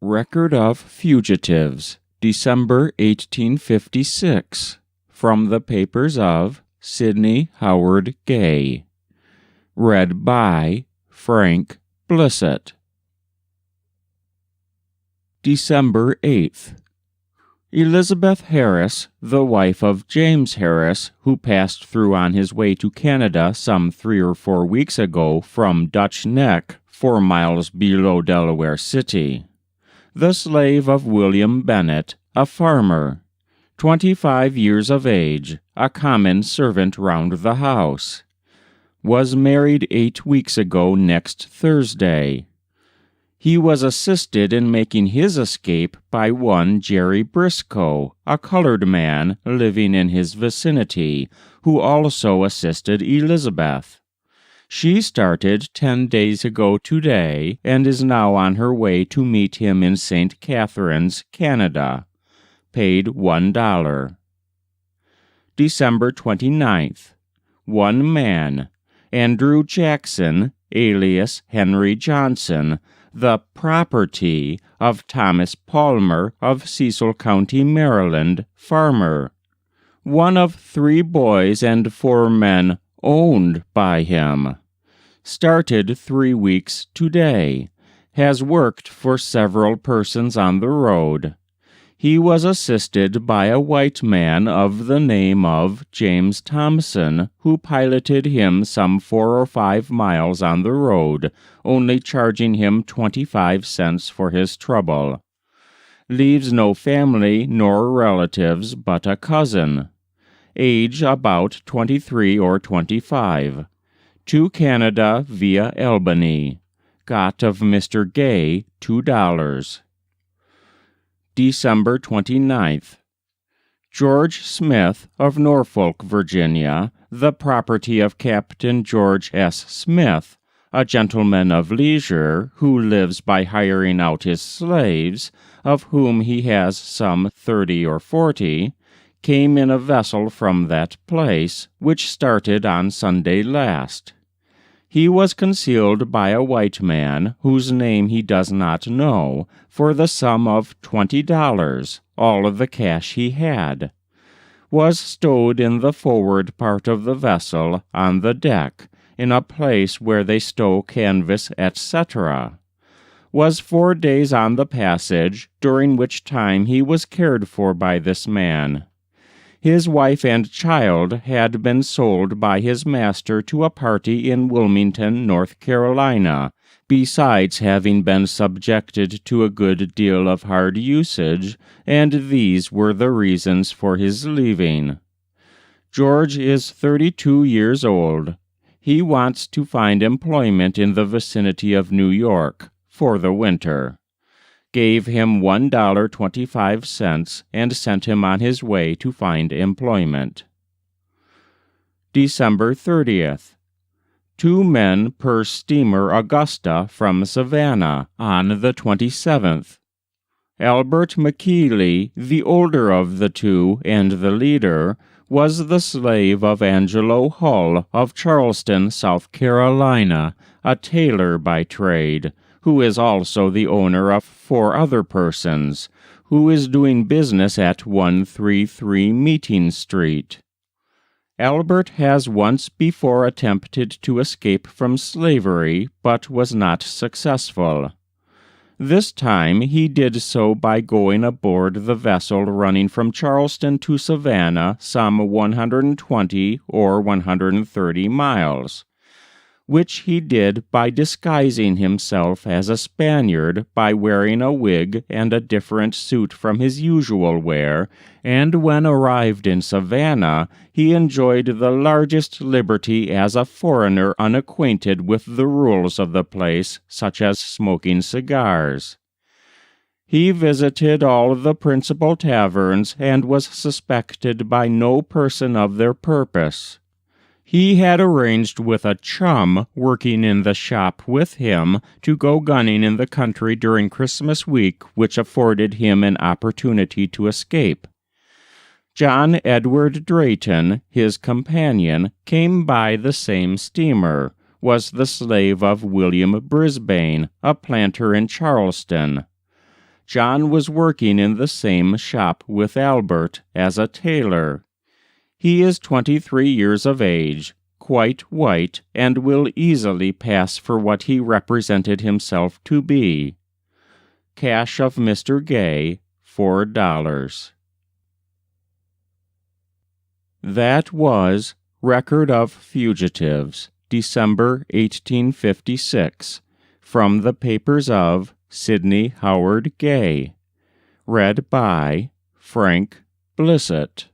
Record of Fugitives, December 1856, from the papers of Sidney Howard Gay. Read by Frank Blissett. December 8th. Elizabeth Harris, the wife of James Harris, who passed through on his way to Canada some 3 or 4 weeks ago from Dutch Neck, 4 miles below Delaware City. The slave of William Bennett, a farmer, 25 years of age, a common servant round the house. Was married 8 weeks ago next Thursday. He was assisted in making his escape by one Jerry Briscoe, a colored man living in his vicinity, who also assisted Elizabeth. She started 10 days ago today and is now on her way to meet him in St. Catharines, Canada. Paid $1. December 29th. One man, Andrew Jackson, alias Henry Johnson, the property of Thomas Palmer of Cecil County, Maryland, farmer. One of 3 boys and 4 men owned by him. Started 3 weeks today. Has worked for several persons on the road. He was assisted by a white man of the name of James Thompson, who piloted him some 4 or 5 miles on the road, only charging him 25 cents for his trouble. Leaves no family nor relatives but a cousin. Age about 23 or 25. To Canada via Albany. Got of Mr. Gay $2. December 29th. George Smith of Norfolk, Virginia, the property of Captain George S. Smith, a gentleman of leisure who lives by hiring out his slaves, of whom he has some 30 or 40, came in a vessel from that place, which started on Sunday last. He was concealed by a white man, whose name he does not know, for the sum of $20, all of the cash he had. Was stowed in the forward part of the vessel, on the deck, in a place where they stow canvas, etc. Was 4 days on the passage, during which time he was cared for by this man. His wife and child had been sold by his master to a party in Wilmington, North Carolina, besides having been subjected to a good deal of hard usage, and these were the reasons for his leaving. George is 32 years old. He wants to find employment in the vicinity of New York for the winter. Gave him $1.25 and sent him on his way to find employment. December 30th. 2 men per steamer Augusta from Savannah on the 27th. Albert McKeely, the older of the 2 and the leader, was the slave of Angelo Hull of Charleston, South Carolina, a tailor by trade, who is also the owner of 4 other persons, who is doing business at 133 Meeting Street. Albert has once before attempted to escape from slavery, but was not successful. This time he did so by going aboard the vessel running from Charleston to Savannah some 120 or 130 miles. Which he did by disguising himself as a Spaniard by wearing a wig and a different suit from his usual wear, and when arrived in Savannah, he enjoyed the largest liberty as a foreigner unacquainted with the rules of the place, such as smoking cigars. He visited all the principal taverns and was suspected by no person of their purpose. He had arranged with a chum working in the shop with him to go gunning in the country during Christmas week, which afforded him an opportunity to escape. John Edward Drayton, his companion, came by the same steamer, was the slave of William Brisbane, a planter in Charleston. John was working in the same shop with Albert as a tailor. He is 23 years of age, quite white, and will easily pass for what he represented himself to be. Cash of Mr. Gay, $4. That was Record of Fugitives, December 1856, from the papers of Sidney Howard Gay. Read by Frank Blissett.